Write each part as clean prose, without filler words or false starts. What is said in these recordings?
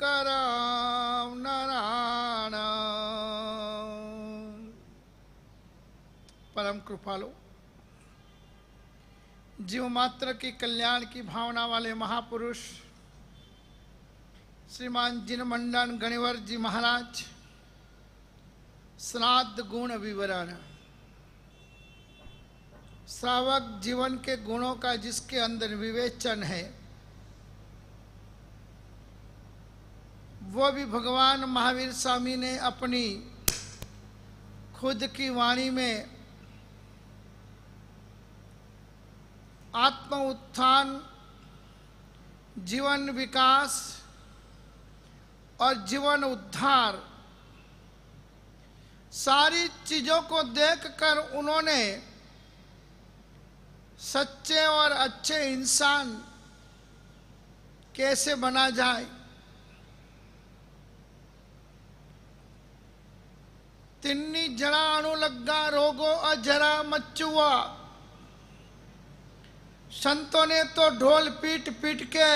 शंकरं नारायणं। परम कृपालु जीव मात्र की कल्याण की भावना वाले महापुरुष श्रीमान जिनमंडन गणिवर जी महाराज श्राद्ध गुण विवरण। श्रावक जीवन के गुणों का जिसके अंदर विवेचन है वो भी भगवान महावीर स्वामी ने अपनी खुद की वाणी में आत्म उत्थान, जीवन विकास और जीवन उद्धार सारी चीजों को देखकर उन्होंने सच्चे और अच्छे इंसान कैसे बना जाए, तिन्नी जड़ा अणु लग्गा रोगो अजरा मच्चुआ। संतों ने तो ढोल पीट पीट के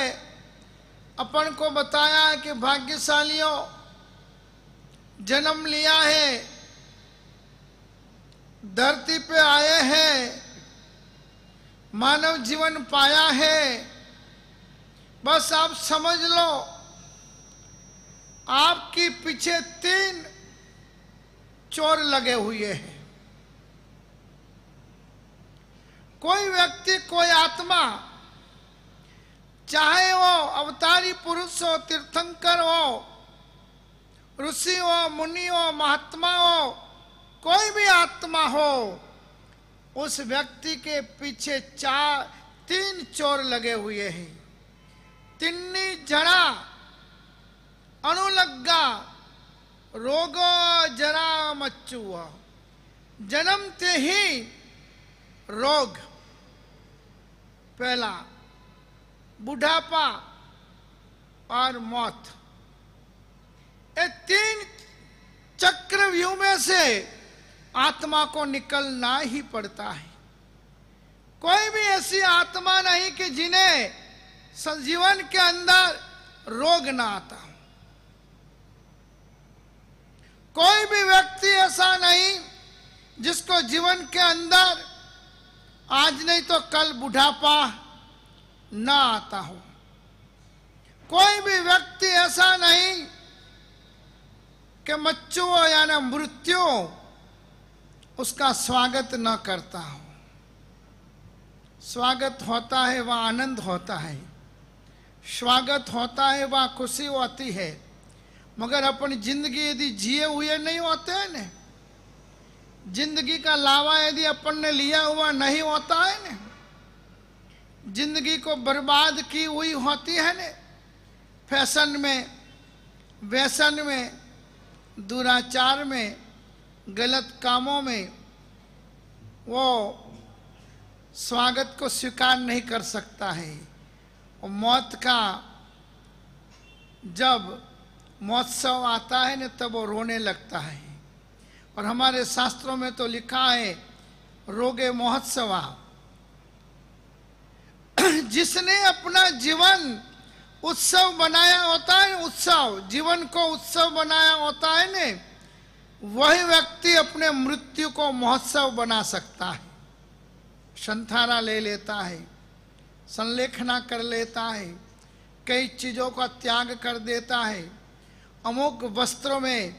अपन को बताया कि भाग्यशालियों जन्म लिया है, धरती पे आए हैं, मानव जीवन पाया है। बस आप समझ लो आपकी पीछे 3 चोर लगे हुए हैं। कोई व्यक्ति, कोई आत्मा, चाहे वो अवतारी पुरुष हो, तीर्थंकर हो, ऋषि हो, मुनि हो, महात्मा हो, कोई भी आत्मा हो, उस व्यक्ति के पीछे 3 चोर लगे हुए हैं। तिन्नी जड़ा अणुलग्गा रोगो जरा मच्चुआ। जन्मते ही रोग, पहला बुढ़ापा और मौत, ये 3 चक्रव्यूह में से आत्मा को निकलना ही पड़ता है। कोई भी ऐसी आत्मा नहीं कि जिन्हें जीवन के अंदर रोग ना आता हो। कोई भी व्यक्ति ऐसा नहीं जिसको जीवन के अंदर आज नहीं तो कल बुढ़ापा ना आता हो। कोई भी व्यक्ति ऐसा नहीं कि मृत्यु यानी मृत्यु उसका स्वागत न करता हो। स्वागत होता है वह आनंद होता है, स्वागत होता है वह खुशी होती है। मगर अपनी जिंदगी यदि जिए हुए नहीं होते हैं न, जिंदगी का लावा यदि अपन ने लिया हुआ नहीं होता है न, जिंदगी को बर्बाद की हुई होती है न, फैशन में, व्यसन में, दुराचार में, गलत कामों में, वो स्वागत को स्वीकार नहीं कर सकता है। और मौत का जब महोत्सव आता है न तब वो रोने लगता है। और हमारे शास्त्रों में तो लिखा है रोगे महोत्सवा। जिसने अपना जीवन उत्सव बनाया होता है, उत्सव, जीवन को उत्सव बनाया होता है न, वही व्यक्ति अपने मृत्यु को महोत्सव बना सकता है। संथारा ले लेता है, संलेखना कर लेता है, कई चीजों का त्याग कर देता है, अमुक वस्त्रों में,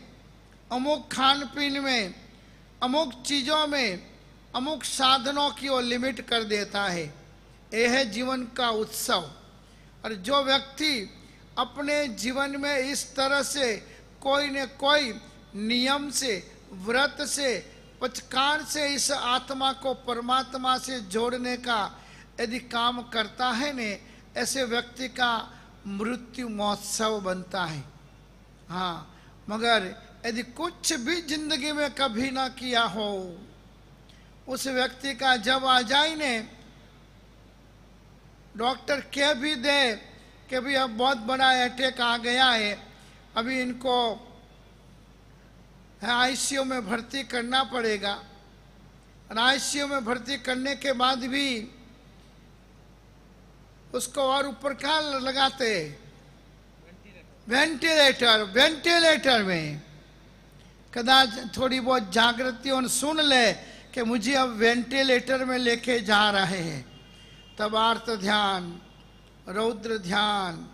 अमुक खान पीन में, अमुक चीजों में, अमुक साधनों की वो लिमिट कर देता है। यह है जीवन का उत्सव। और जो व्यक्ति अपने जीवन में इस तरह से कोई न कोई नियम से, व्रत से, पचकार से इस आत्मा को परमात्मा से जोड़ने का यदि काम करता है न, ऐसे व्यक्ति का मृत्यु महोत्सव बनता है। हाँ, मगर यदि कुछ भी जिंदगी में कभी ना किया हो, उस व्यक्ति का जब आ जाए ने, डॉक्टर कह भी दे कि भाई अब बहुत बड़ा अटैक आ गया है, अभी इनको आईसीयू में भर्ती करना पड़ेगा। और आईसीयू में भर्ती करने के बाद भी उसको और ऊपर क्या लगाते, वेंटिलेटर में कदाच थोड़ी बहुत जागृति और सुन ले कि मुझे अब वेंटिलेटर में लेके जा रहे हैं, तब आर्त ध्यान, रौद्र ध्यान,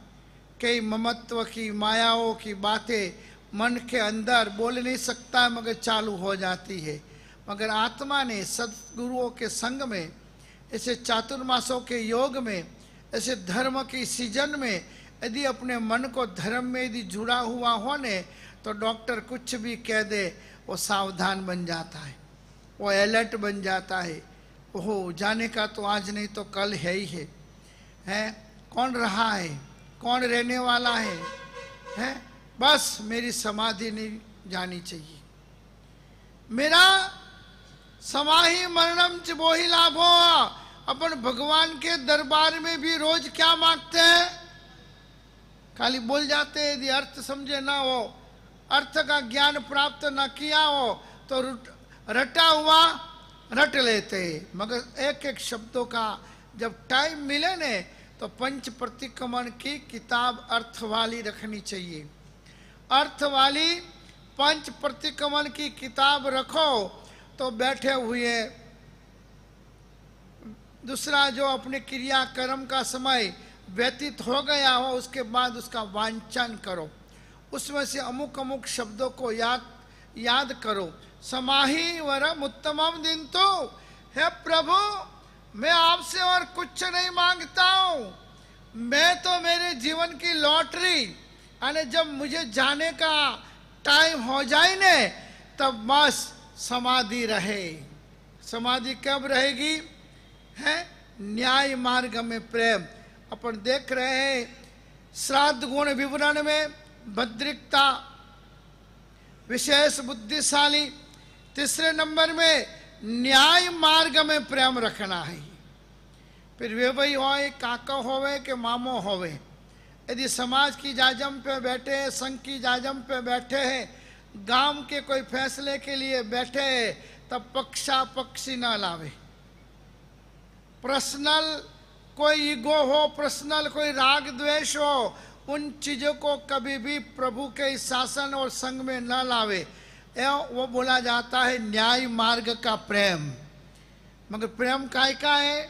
कई ममत्व की मायाओं की बातें मन के अंदर बोल नहीं सकता मगर चालू हो जाती है। मगर आत्मा ने सदगुरुओं के संग में, ऐसे चातुर्मासों के योग में, ऐसे धर्म की सीजन में यदि अपने मन को धर्म में यदि जुड़ा हुआ होने तो डॉक्टर कुछ भी कह दे वो सावधान बन जाता है, वो अलर्ट बन जाता है। ओहो, जाने का तो आज नहीं तो कल है ही है? कौन रहा है, कौन रहने वाला है? बस मेरी समाधि नहीं जानी चाहिए। मेरा समाहि मरणम च मोहि लाभो। अपन भगवान के दरबार में भी रोज क्या मांगते हैं? खाली बोल जाते हैं, यदि अर्थ समझे ना हो, अर्थ का ज्ञान प्राप्त न किया हो तो रटा हुआ रट लेते। मगर एक एक शब्दों का जब टाइम मिले ने तो पंच प्रतिक्रमण की किताब अर्थ वाली रखनी चाहिए। अर्थ वाली पंच प्रतिक्रमण की किताब रखो तो बैठे हुए दूसरा जो अपने क्रिया कर्म का समय व्यतीत हो गया हो उसके बाद उसका वांचन करो, उसमें से अमुक अमुक शब्दों को याद करो। समाहि वरम उत्तमम दिन तो, हे प्रभु मैं आपसे और कुछ नहीं मांगता हूँ, मैं तो मेरे जीवन की लॉटरी, यानी जब मुझे जाने का टाइम हो जाए ने तब बस समाधि रहे। समाधि कब रहेगी? है न्याय मार्ग में प्रेम। अपन देख रहे हैं श्राद्ध गुण विवरण में भद्रिकता, विशेष बुद्धिशाली, तीसरे नंबर में न्याय मार्ग में प्रेम रखना है। फिर वे वही होए, काका होवे के मामो होवे, यदि समाज की जाजम पे बैठे हैं, संघ की जाजम पे बैठे हैं, गांव के कोई फैसले के लिए बैठे हैं, तब पक्षा पक्षी ना लावे। पर्सनल कोई ईगो हो, पर्सनल कोई राग द्वेष हो, उन चीजों को कभी भी प्रभु के शासन और संग में न लावे। वो बोला जाता है न्याय मार्ग का प्रेम। मगर प्रेम काय का है?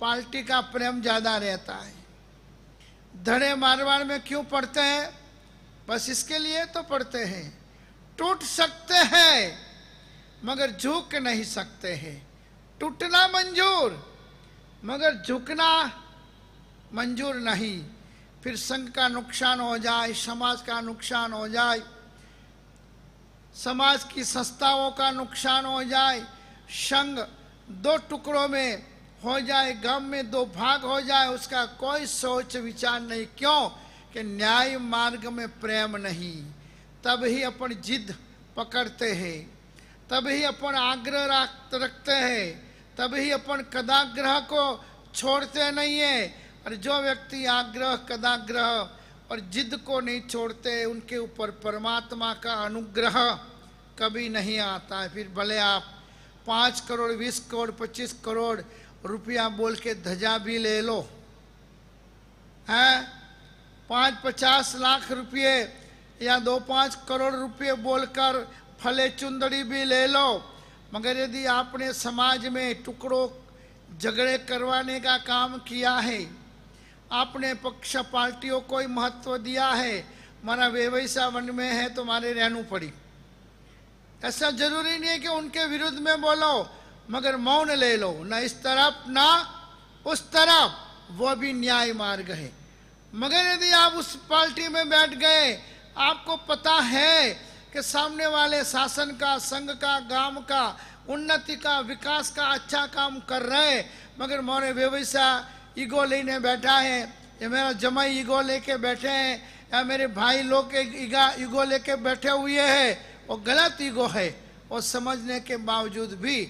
पार्टी का प्रेम ज्यादा रहता है। धड़े मारवाड़ में क्यों पढ़ते हैं? बस इसके लिए तो पढ़ते हैं। टूट सकते हैं मगर झुक नहीं सकते हैं। टूटना मंजूर मगर झुकना मंजूर नहीं। फिर संघ का नुकसान हो जाए, समाज का नुकसान हो जाए, समाज की संस्थाओं का नुकसान हो जाए, संघ दो टुकड़ों में हो जाए, गांव में दो भाग हो जाए, उसका कोई सोच विचार नहीं। क्यों? कि न्याय मार्ग में प्रेम नहीं। तब ही अपन जिद पकड़ते हैं, तब ही अपन आग्रह रखते हैं, तब ही अपन कदाग्रह को छोड़ते नहीं है। और जो व्यक्ति आग्रह, कदाग्रह और जिद को नहीं छोड़ते, उनके ऊपर परमात्मा का अनुग्रह कभी नहीं आता है। फिर भले आप 5 करोड़, 20 करोड़, 25 करोड़ रुपया बोल के ध्वजा भी ले लो, हैं 5-50 लाख रुपये या 2-5 करोड़ रुपये बोलकर फले चुंदड़ी भी ले लो, मगर यदि आपने समाज में टुकड़ों झगड़े करवाने का काम किया है, आपने पक्ष पार्टियों को ही महत्व दिया है, मारा व्यवसाय वन में है तो मारे रहनू पड़ी। ऐसा जरूरी नहीं है कि उनके विरुद्ध में बोलो, मगर मौन ले लो, ना इस तरफ ना उस तरफ, वो भी न्याय मार्ग है। मगर यदि आप उस पार्टी में बैठ गए, आपको पता है कि सामने वाले शासन का, संघ का, गांव का, उन्नति का, विकास का अच्छा काम कर रहे, मगर मोरे व्यवसाय ईगो लेने बैठा है, या मेरा जमाई ईगो लेके बैठे हैं, या मेरे भाई लोग के ईगो लेके बैठे हुए हैं, वो गलत ईगो है। वो समझने के बावजूद भी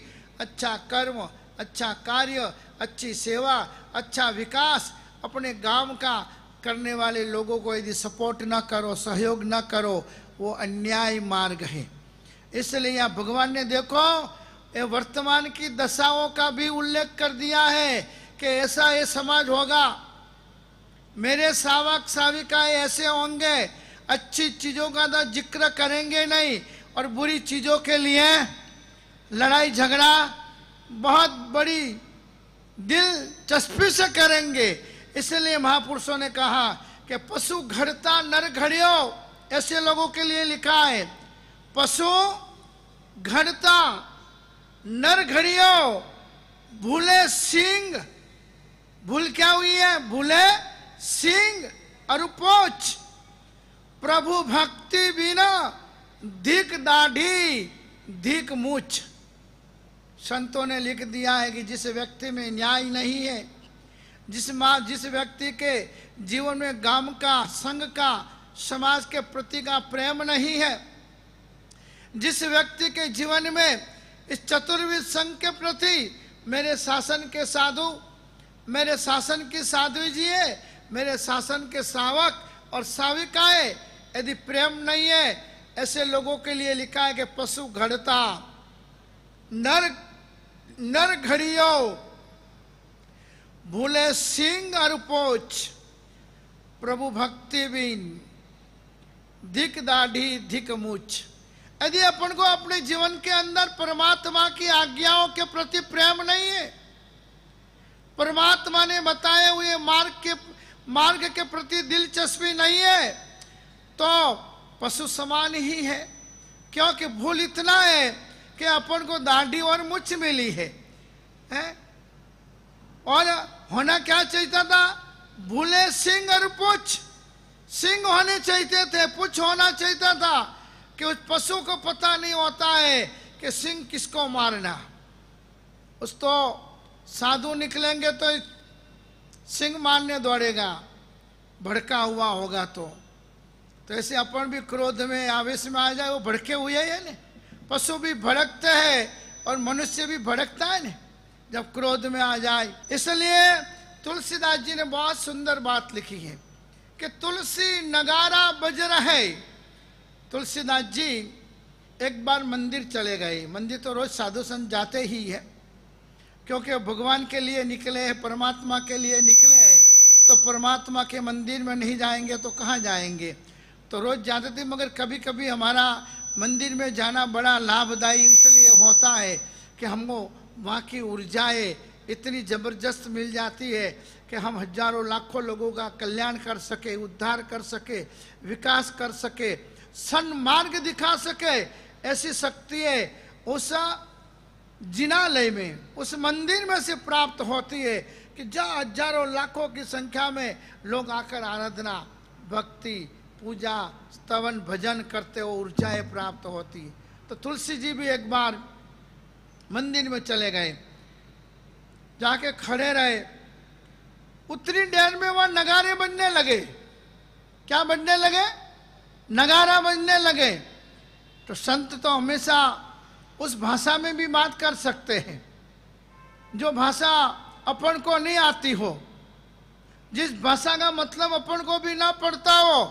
अच्छा कर्म, अच्छा कार्य, अच्छी सेवा, अच्छा विकास अपने गांव का करने वाले लोगों को यदि सपोर्ट न करो, सहयोग न करो, वो अन्याय मार्ग है। इसलिए यहाँ भगवान ने देखो ये वर्तमान की दशाओं का भी उल्लेख कर दिया है कि ऐसा ये समाज होगा। मेरे सावक साविकाएं ऐसे होंगे, अच्छी चीजों का तो जिक्र करेंगे नहीं और बुरी चीजों के लिए लड़ाई झगड़ा बहुत बड़ी दिलचस्पी से करेंगे। इसलिए महापुरुषों ने कहा कि पशु घड़ता नर घड़ियो, ऐसे लोगों के लिए लिखा है। पशु घड़ता नर घड़ियो, भूले सिंह, भूल क्या हुई है? भूले सिंह और पोच, प्रभु भक्ति बिना धिक दाढ़ी धिक मूछ। संतों ने लिख दिया है कि जिस व्यक्ति में न्याय नहीं है, जिस व्यक्ति के जीवन में गांव का, संघ का, समाज के प्रति का प्रेम नहीं है, जिस व्यक्ति के जीवन में इस चतुर्विध संघ के प्रति मेरे शासन के साधु, मेरे शासन की साध्वी जी है, मेरे शासन के श्रावक और साविकाएं यदि प्रेम नहीं है, ऐसे लोगों के लिए लिखा है कि पशु घड़ता नर घड़ियो, भूले सिंह और पोच, प्रभु भक्ति बिन धिक दाढ़ी धिक मूछ। यदि अपन को अपने जीवन के अंदर परमात्मा की आज्ञाओं के प्रति प्रेम नहीं है, परमात्मा ने बताए हुए मार्ग के प्रति दिलचस्पी नहीं है, तो पशु समान ही है। क्योंकि भूल इतना है कि अपन को दाढ़ी और मुछ मिली है, और होना क्या चाहिए था? भूले सिंह और पुछ। सिंह होने चाहिए थे, पुछ होना चाहिए था, कि उस पशु को पता नहीं होता है कि सिंह किसको मारना। उस तो साधु निकलेंगे तो सिंह मारने दौड़ेगा, भड़का हुआ होगा तो ऐसे अपन भी क्रोध में आवेश में आ जाए, वो भड़के हुए है ना। पशु भी भड़कते हैं और मनुष्य भी भड़कता है ना जब क्रोध में आ जाए। इसलिए तुलसीदास जी ने बहुत सुंदर बात लिखी है कि तुलसी नगारा बज रहे। तुलसीदास जी एक बार मंदिर चले गए। मंदिर तो रोज साधु संत जाते ही है, क्योंकि भगवान के लिए निकले हैं, परमात्मा के लिए निकले हैं, तो परमात्मा के मंदिर में नहीं जाएंगे तो कहाँ जाएंगे। तो रोज जाते थे, मगर कभी कभी हमारा मंदिर में जाना बड़ा लाभदायी इसलिए होता है कि हमको वहाँ की ऊर्जाएं इतनी ज़बरदस्त मिल जाती है कि हम हजारों लाखों लोगों का कल्याण कर सके, उद्धार कर सके, विकास कर सके, सन्मार्ग दिखा सके। ऐसी शक्ति है उस जिनालय में, उस मंदिर में से प्राप्त होती है कि जहाँ हजारों लाखों की संख्या में लोग आकर आराधना, भक्ति, पूजा, स्तवन, भजन करते हो, ऊर्जाएं प्राप्त होती है। तो तुलसी जी भी एक बार मंदिर में चले गए, जाके खड़े रहे। उतनी देर में वह नगारे बजने लगे। क्या बजने लगे? नगारा बजने लगे। तो संत तो हमेशा उस भाषा में भी बात कर सकते हैं जो भाषा अपन को नहीं आती हो, जिस भाषा का मतलब अपन को भी ना पड़ता हो।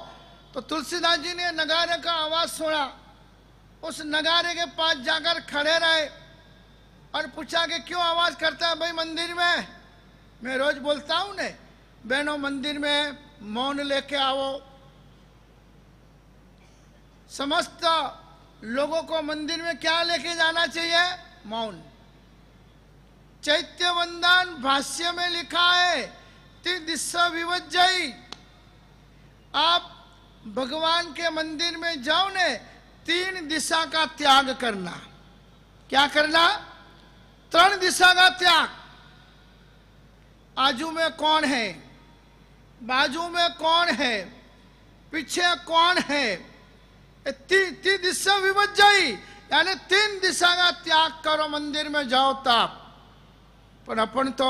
तो तुलसीदास जी ने नगारे का आवाज सुना, उस नगारे के पास जाकर खड़े रहे और पूछा कि क्यों आवाज करता है भाई मंदिर में? मैं रोज बोलता हूं ने, बहनों मंदिर में मौन लेके आओ। समस्त लोगों को मंदिर में क्या लेके जाना चाहिए? मौन। चैत्य वंदन भाष्य में लिखा है, त्रिदिशा विवज्जयी। आप भगवान के मंदिर में जाओ ने, 3 दिशा का त्याग करना। क्या करना? 3 दिशा का त्याग। आजू में कौन है, बाजू में कौन है, पीछे कौन है, तीन दिशा विवज्जयी, यानी 3 दिशा का त्याग करो मंदिर में जाओ तब। पर अपन तो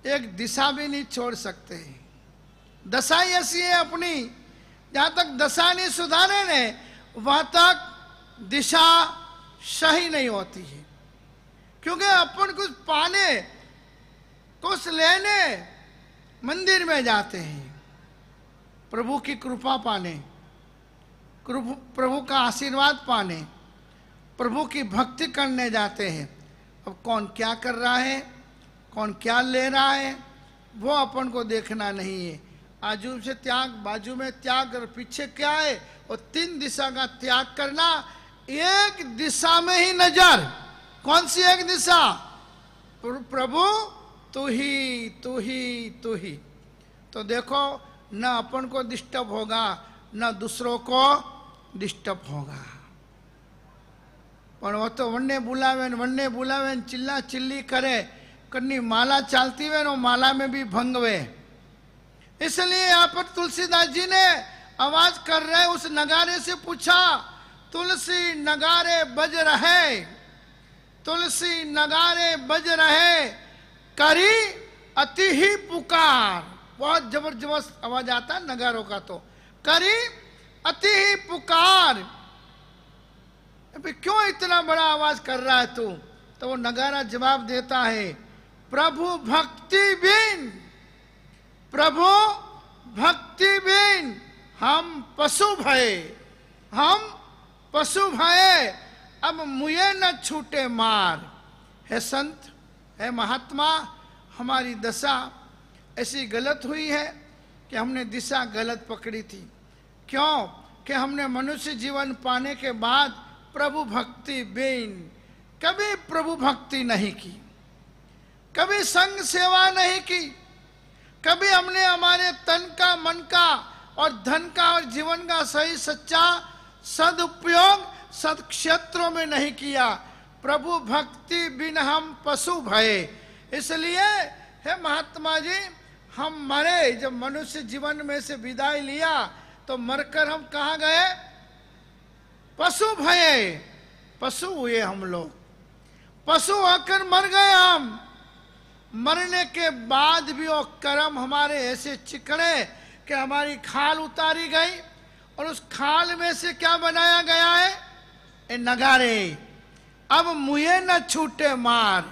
एक दिशा भी नहीं छोड़ सकते। दशा ही ऐसी है अपनी, जहां तक दशा नहीं सुधारे ने वहां तक दिशा सही नहीं होती है। क्योंकि अपन कुछ पाने, कुछ लेने मंदिर में जाते हैं, प्रभु की कृपा पाने, प्रभु का आशीर्वाद पाने, प्रभु की भक्ति करने जाते हैं। अब कौन क्या कर रहा है, कौन क्या ले रहा है, वो अपन को देखना नहीं है। आजू से त्याग, बाजू में त्याग, और पीछे क्या है, और 3 दिशा का त्याग करना। एक दिशा में ही नजर। कौन सी एक दिशा? प्रभु तू ही, तू ही, तू ही। तो देखो, न अपन को डिस्टर्ब होगा, न दूसरों को डिस्टर्ब होगा। पर वो तो वन्ने बुलावे चिल्ला चिल्ली करे, कन्नी माला चालती वे, नो माला में भी भंग वे। इसलिए यहाँ पर तुलसीदास जी ने आवाज कर रहे उस नगारे से पूछा, तुलसी नगारे बज रहे, तुलसी नगारे बज रहे, करी अति ही पुकार। बहुत जबरदस्त आवाज आता है नगारों का। तो करी अति ही पुकार, अभी क्यों इतना बड़ा आवाज कर रहा है तू? तो वो नगारा जवाब देता है, प्रभु भक्ति बिन, प्रभु भक्ति बिन हम पशु भये, हम पशु भये, अब मुझे न छूटे मार। है संत, है महात्मा, हमारी दशा ऐसी गलत हुई है कि हमने दिशा गलत पकड़ी थी। क्यों? कि हमने मनुष्य जीवन पाने के बाद प्रभु भक्ति बिन कभी प्रभु भक्ति नहीं की, कभी संग सेवा नहीं की, कभी हमने हमारे तन का, मन का और धन का और जीवन का सही सच्चा सदुपयोग सदक्षेत्रों में नहीं किया। प्रभु भक्ति बिन हम पशु भये। इसलिए हे महात्मा जी, हम मरे, जब मनुष्य जीवन में से विदाई लिया तो मरकर हम कहाँ गए? पशु भये, पशु हुए हम लोग, पशु होकर मर गए हम। मरने के बाद भी वो कर्म हमारे ऐसे चिकने कि हमारी खाल उतारी गई, और उस खाल में से क्या बनाया गया है? ए नगारे। अब मुझे न छूटे मार।